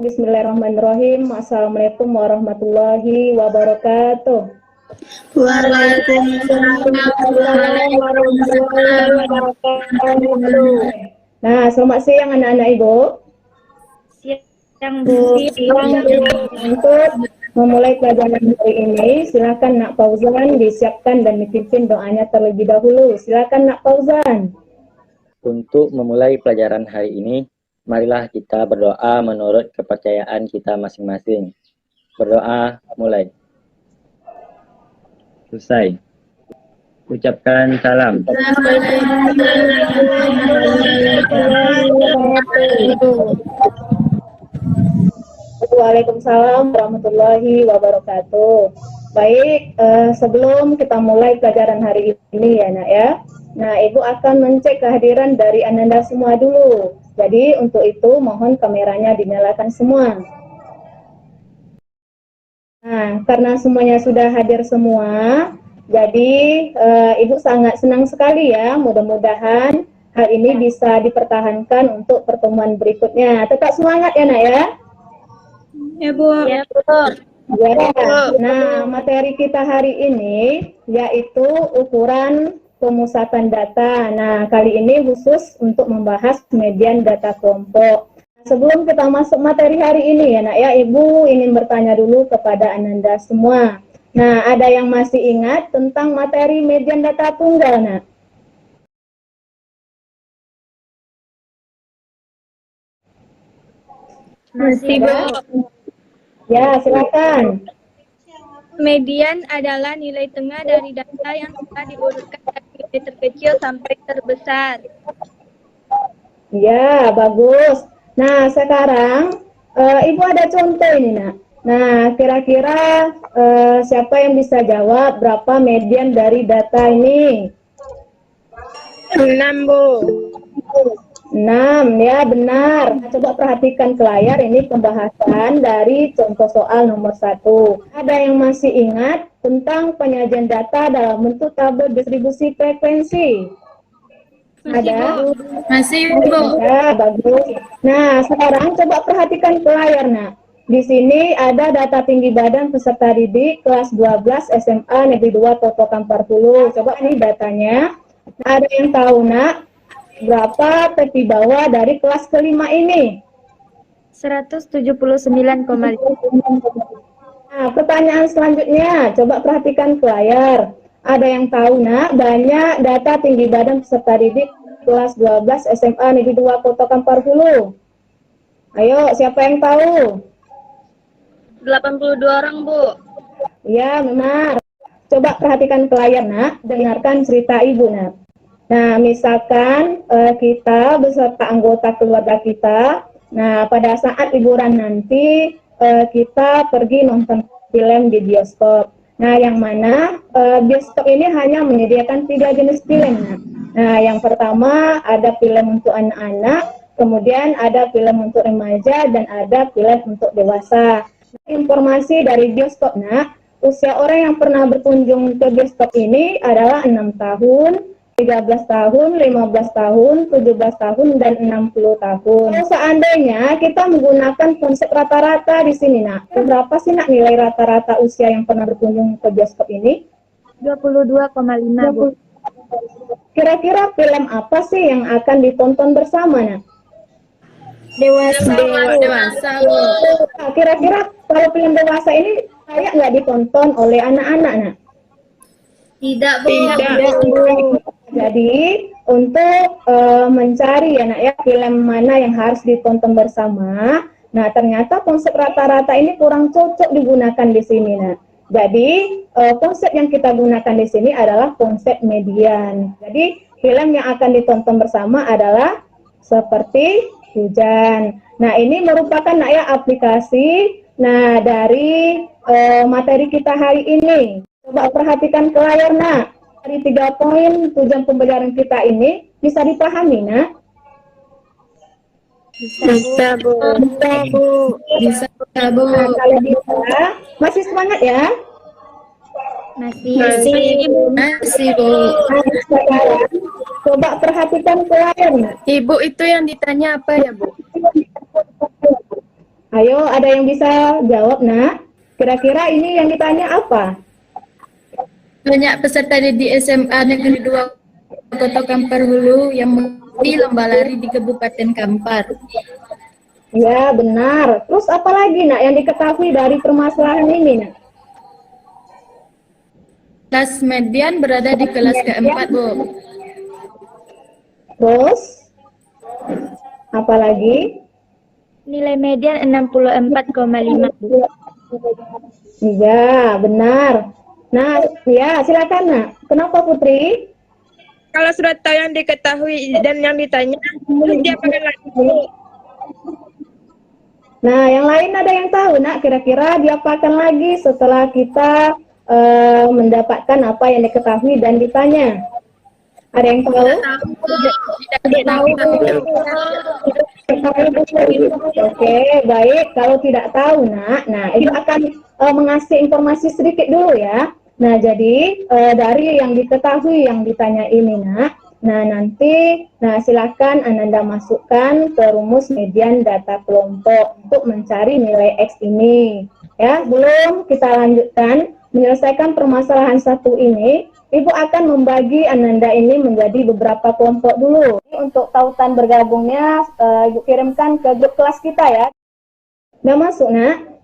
Bismillahirrahmanirrahim. Assalamualaikum warahmatullahi wabarakatuh. Waalaikumsalam warahmatullahi wabarakatuh. Nah, selamat siang anak-anak Ibu. Siang Bu. Untuk memulai pelajaran hari ini, silakan Nak Fauzan disiapkan dan dipimpin doanya terlebih dahulu. Silakan Nak Fauzan. Untuk memulai pelajaran hari ini, marilah kita berdoa menurut kepercayaan kita masing-masing. Berdoa, mulai. Selesai. Ucapkan salam. Waalaikumsalam warahmatullahi wabarakatuh. Baik, sebelum kita mulai pelajaran hari ini ya Nak ya. Nah, Ibu akan mencek kehadiran dari Ananda semua dulu. Jadi untuk itu mohon kameranya dinyalakan semua. Nah, karena semuanya sudah hadir semua, jadi Ibu sangat senang sekali ya. Mudah-mudahan hal ini bisa dipertahankan untuk pertemuan berikutnya. Tetap semangat ya Nak ya. Ya Bu. Ya. Nah, materi kita hari ini yaitu ukuran pemusatan data. Nah, kali ini khusus untuk membahas median data kelompok. Sebelum kita masuk materi hari ini ya Nak ya, Ibu ingin bertanya dulu kepada Ananda semua. Nah, ada yang masih ingat tentang materi median data tunggal, Nak? Masih Bu. Ya, silakan. Median adalah nilai tengah dari data yang telah diurutkan dari nilai terkecil sampai terbesar. Ya, bagus. Nah, sekarang Ibu ada contoh ini, Nak. Nah, kira-kira siapa yang bisa jawab berapa median dari data ini? 6 Bu. 6, ya benar. Nah, coba perhatikan ke layar, ini pembahasan dari contoh soal nomor 1. Ada yang masih ingat tentang penyajian data dalam bentuk tabel distribusi frekuensi? Ada? Masih Bu. Ya, bagus. Nah, sekarang coba perhatikan ke layar, Nak. Di sini ada data tinggi badan peserta didik kelas 12 SMA Negeri 2 Totokan 40. Coba ini datanya. Ada yang tahu, Nak, berapa tepi bawah dari kelas kelima ini? 179,5. Nah, pertanyaan selanjutnya, coba perhatikan ke layar. Ada yang tahu, Nak, banyak data tinggi badan peserta didik kelas 12 SMA Negeri 2 Kotokan 40. Ayo, siapa yang tahu? 82 orang Bu. Ya, benar. Coba perhatikan ke layar, Nak. Dengarkan cerita Ibu, Nak. Nah, misalkan kita beserta anggota keluarga kita, nah pada saat liburan nanti kita pergi nonton film di bioskop. Nah, yang mana bioskop ini hanya menyediakan 3 jenis film. Nah, yang pertama ada film untuk anak-anak, kemudian ada film untuk remaja, dan ada film untuk dewasa. Informasi dari bioskop, Nak, usia orang yang pernah berkunjung ke bioskop ini adalah 6 tahun, 13 tahun, 15 tahun, 17 tahun, dan 60 tahun. Kalau seandainya kita menggunakan konsep rata-rata di sini, Nak, berapa sih Nak nilai rata-rata usia yang pernah berkunjung ke bioskop ini? 22,5 Bu. Kira-kira film apa sih yang akan ditonton bersama, Nak? Dewasa Bu. Nah, kira-kira kalau film dewasa ini layak nggak ditonton oleh anak-anak, Nak? Tidak Bu. Jadi untuk mencari ya Nak ya film mana yang harus ditonton bersama, nah ternyata konsep rata-rata ini kurang cocok digunakan di sini, Nak. Jadi konsep yang kita gunakan di sini adalah konsep median. Jadi film yang akan ditonton bersama adalah seperti hujan. Nah, ini merupakan Nak ya aplikasi dari materi kita hari ini. Coba perhatikan ke layar, Nak. Dari 3 poin tujuan pembelajaran kita ini bisa dipahami, Nak? Bisa Bu. Bisa Bu. Nah, kalau bisa, masih semangat ya? Masih Bu. Nah, sekarang, coba perhatikan ke layar, Nak. Ibu itu yang ditanya apa ya Bu? Ayo, ada yang bisa jawab, Nak? Kira-kira ini yang ditanya apa? Banyak peserta didik SMA Negeri 2 Kota Kampar Hulu yang mengikuti lomba lari di Kabupaten Kampar. Ya, benar. Terus apa lagi, Nak, yang diketahui dari permasalahan ini, Nak? Kelas median berada di kelas keempat, Bu. Terus, apa lagi? Nilai median 64,5, Bu. Iya, benar. Nah, ya, silakan, Nak. Kenapa, Putri? Kalau sudah tahu yang diketahui dan yang ditanya, terus dia akan lagi. Nah, yang lain ada yang tahu, Nak? Kira-kira diapakan lagi setelah kita mendapatkan apa yang diketahui dan ditanya? Ada yang tahu? Tidak tahu. Oke, baik. Kalau tidak tahu, Nak, nah Ibu akan mengasih informasi sedikit dulu ya. Nah, jadi dari yang diketahui yang ditanya ini, Nak. Nah, nanti, silakan Ananda masukkan ke rumus median data kelompok untuk mencari nilai X ini. Ya, belum kita lanjutkan menyelesaikan permasalahan satu ini, Ibu akan membagi Ananda ini menjadi beberapa kelompok dulu. Untuk tautan bergabungnya, Ibu kirimkan ke grup kelas kita ya. Udah masuk, Nak?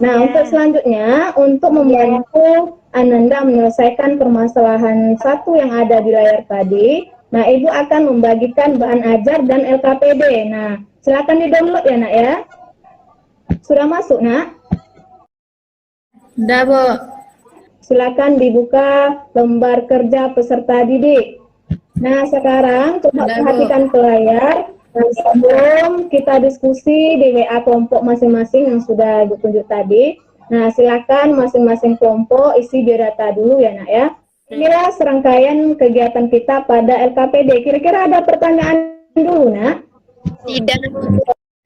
Nah, untuk selanjutnya, untuk membantu Ananda menyelesaikan permasalahan satu yang ada di layar tadi, nah Ibu akan membagikan bahan ajar dan LKPD. Nah, silakan di-download ya, Nak ya. Sudah masuk, Nak? Sudah, Bu. Silakan dibuka lembar kerja peserta didik. Nah, sekarang coba perhatikan ke layar. Nah, sebelum kita diskusi di WA kelompok masing-masing yang sudah ditunjuk tadi, nah silakan masing-masing kelompok isi biodata dulu ya, Nak ya. Inilah serangkaian kegiatan kita pada LKPD. Kira-kira ada pertanyaan dulu, Nak? Tidak.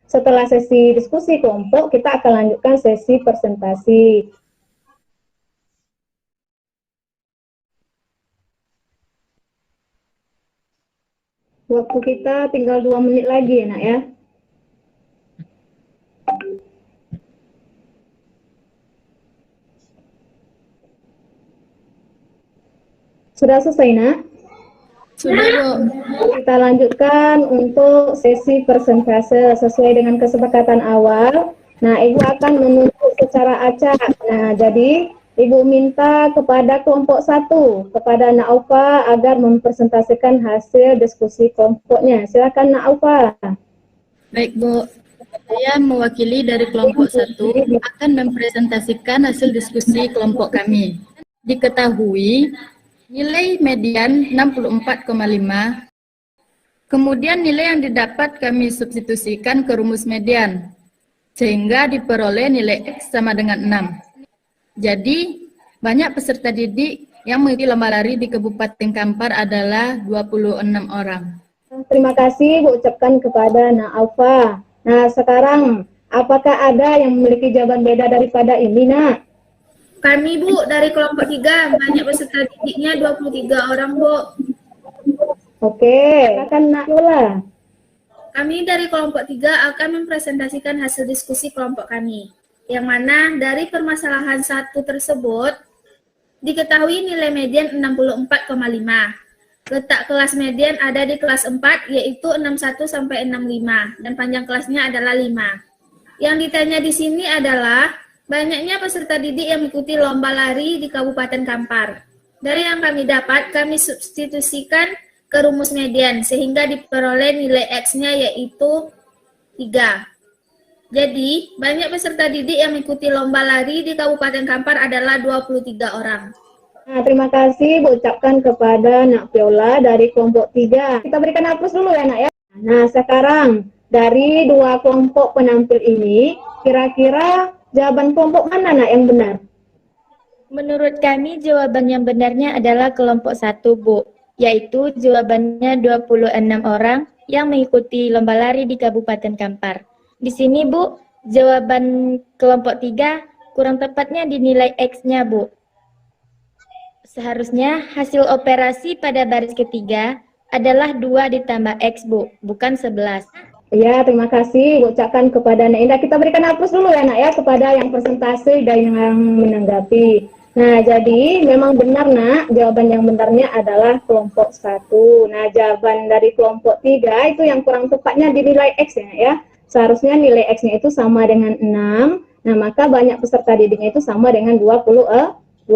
Setelah sesi diskusi kelompok, kita akan lanjutkan sesi presentasi. Waktu kita tinggal 2 menit lagi ya, Nak ya. Sudah selesai, Nak? Sudah, Bu. Kita lanjutkan untuk sesi persentase sesuai dengan kesepakatan awal. Nah, Ibu akan menunjuk secara acak. Nah, jadi Ibu minta kepada kelompok 1, kepada Nak Aufa agar mempresentasikan hasil diskusi kelompoknya. Silakan Nak Aufa. Baik, Bu. Saya mewakili dari kelompok 1 akan mempresentasikan hasil diskusi kelompok kami. Diketahui nilai median 64,5. Kemudian nilai yang didapat kami substitusikan ke rumus median, sehingga diperoleh nilai X sama dengan 6. Jadi, banyak peserta didik yang mengikuti lomba lari di Kabupaten Kampar adalah 26 orang. Terima kasih Bu ucapkan kepada Nak Aufa. Nah, sekarang apakah ada yang memiliki jawaban beda daripada ini, Nak? Kami, Bu, dari kelompok 3, banyak peserta didiknya 23 orang, Bu. Oke, silakan Nak Yola. Kami dari kelompok 3 akan mempresentasikan hasil diskusi kelompok kami. Yang mana dari permasalahan satu tersebut, diketahui nilai median 64,5. Letak kelas median ada di kelas 4, yaitu 61 sampai 65, dan panjang kelasnya adalah 5. Yang ditanya di sini adalah banyaknya peserta didik yang mengikuti lomba lari di Kabupaten Kampar. Dari yang kami dapat, kami substitusikan ke rumus median, sehingga diperoleh nilai X-nya yaitu 3. Jadi, banyak peserta didik yang mengikuti lomba lari di Kabupaten Kampar adalah 23 orang. Nah, terima kasih Bu ucapkan kepada Nak Viola dari kelompok 3. Kita berikan aplaus dulu ya, Nak ya. Nah, sekarang dari 2 kelompok penampil ini, kira-kira jawaban kelompok mana, Nak, yang benar? Menurut kami jawaban yang benarnya adalah kelompok 1, Bu, yaitu jawabannya 26 orang yang mengikuti lomba lari di Kabupaten Kampar. Di sini, Bu, jawaban kelompok 3 kurang tepatnya dinilai X-nya, Bu. Seharusnya hasil operasi pada baris ketiga adalah 2 ditambah X, Bu, bukan 11. Ya, terima kasih ucapkan kepada Nak Indah. Kita berikan aplaus dulu ya Nak ya kepada yang persentase dan yang menanggapi. Nah, jadi memang benar Nak, jawaban yang benarnya adalah kelompok 1. Nah, jawaban dari kelompok 3 itu yang kurang tepatnya dinilai X ya Nak ya. Seharusnya nilai X-nya itu sama dengan 6. Nah, maka banyak peserta didiknya itu sama dengan 26.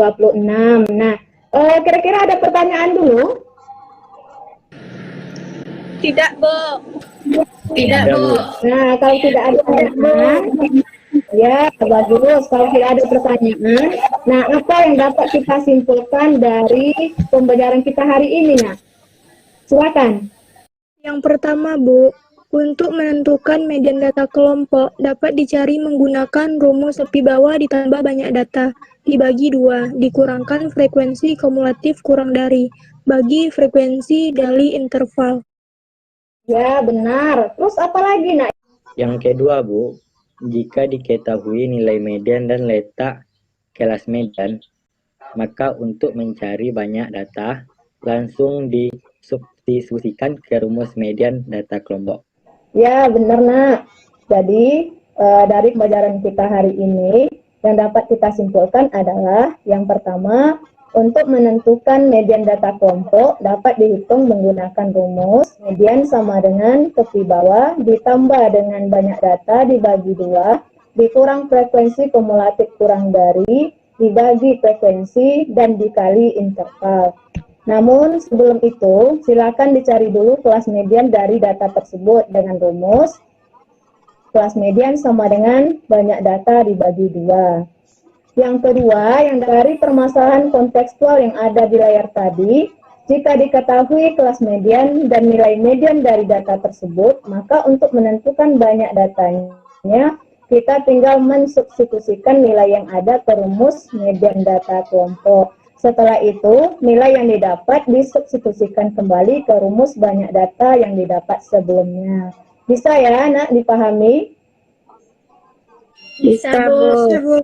Nah, kira-kira ada pertanyaan dulu? Tidak, Bu. Tidak, Bu. Nah, kalau tidak ada pertanyaan, ya bagus. Kalau tidak ada pertanyaan, nah apa yang dapat kita simpulkan dari pembelajaran kita hari ini, Nak? Silakan. Yang pertama, Bu, untuk menentukan median data kelompok dapat dicari menggunakan rumus tepi bawah ditambah banyak data, dibagi 2, dikurangkan frekuensi kumulatif kurang dari, bagi frekuensi dari interval. Ya, benar. Terus apa lagi, Nak? Yang kedua, Bu, jika diketahui nilai median dan letak kelas median, maka untuk mencari banyak data, langsung disubstitusikan ke rumus median data kelompok. Ya, benar, Nak. Jadi, dari pembelajaran kita hari ini, yang dapat kita simpulkan adalah yang pertama, untuk menentukan median data kelompok dapat dihitung menggunakan rumus median sama dengan tepi bawah ditambah dengan banyak data dibagi 2, dikurang frekuensi kumulatif kurang dari, dibagi frekuensi, dan dikali interval. Namun sebelum itu, silakan dicari dulu kelas median dari data tersebut dengan rumus kelas median sama dengan banyak data dibagi 2. Yang kedua, yang dari permasalahan kontekstual yang ada di layar tadi, jika diketahui kelas median dan nilai median dari data tersebut, maka untuk menentukan banyak datanya, kita tinggal mensubstitusikan nilai yang ada ke rumus median data kelompok. Setelah itu, nilai yang didapat disubstitusikan kembali ke rumus banyak data yang didapat sebelumnya. Bisa ya, Nak, dipahami? Bisa, Bu.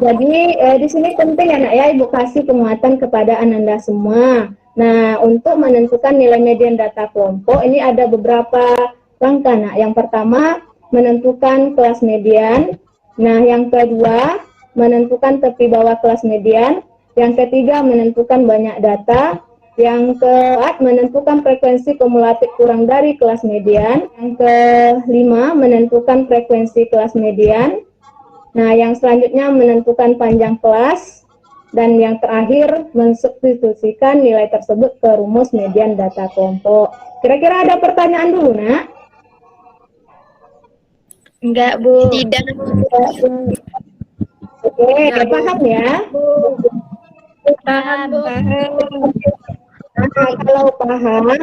Jadi di sini penting ya Nak ya, Ibu kasih penguatan kepada Ananda semua. Nah, untuk menentukan nilai median data kelompok ini ada beberapa langkah Nak. Yang pertama, menentukan kelas median. Nah, yang kedua, menentukan tepi bawah kelas median. Yang ketiga, menentukan banyak data. Yang keempat, menentukan frekuensi kumulatif kurang dari kelas median. Yang kelima, menentukan frekuensi kelas median. Nah, yang selanjutnya menentukan panjang kelas, dan yang terakhir mensubstitusikan nilai tersebut ke rumus median data kelompok. Kira-kira ada pertanyaan dulu, Nak? Enggak, Bu. Tidak. Oke, paham ya? Paham, Bu. Nah, kalau paham,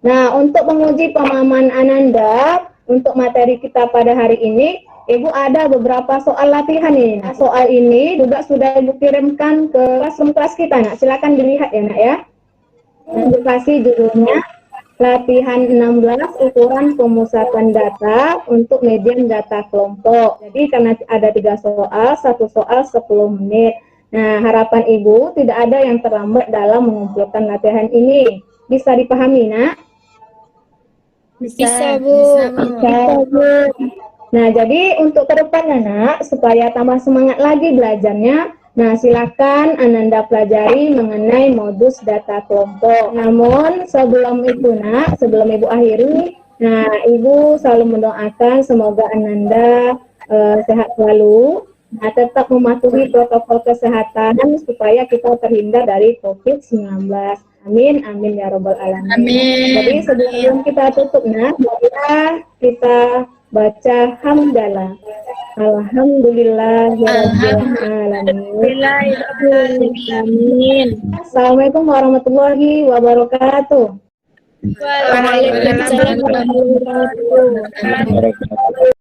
nah untuk menguji pemahaman Ananda untuk materi kita pada hari ini, Ibu ada beberapa soal latihan ini. Nah, soal ini juga sudah Ibu kirimkan ke kelas kita, Nak. Silakan dilihat ya, Nak ya. Ibu kasih judulnya latihan 16 ukuran pemusatan data untuk median data kelompok. Jadi karena ada 3 soal, 1 soal 10 menit. Nah, harapan Ibu tidak ada yang terlambat dalam mengumpulkan latihan ini. Bisa dipahami, Nak? Bisa, Bu. Bisa, Bu. Nah, jadi untuk ke depannya, Nak, supaya tambah semangat lagi belajarnya, nah silakan Ananda pelajari mengenai modus data kelompok. Namun sebelum itu, Nak, sebelum Ibu akhiri, nah Ibu selalu mendoakan semoga Ananda sehat selalu, nah tetap mematuhi protokol kesehatan supaya kita terhindar dari COVID-19. Amin, amin ya robbal alamin. Amin. Jadi sebelum kita tutup, Nak, marilah kita baca hamdalah. Alhamdulillah ya rabbil alamin. Assalamualaikum warahmatullahi wabarakatuh. Waalaikumsalam warahmatullahi wabarakatuh.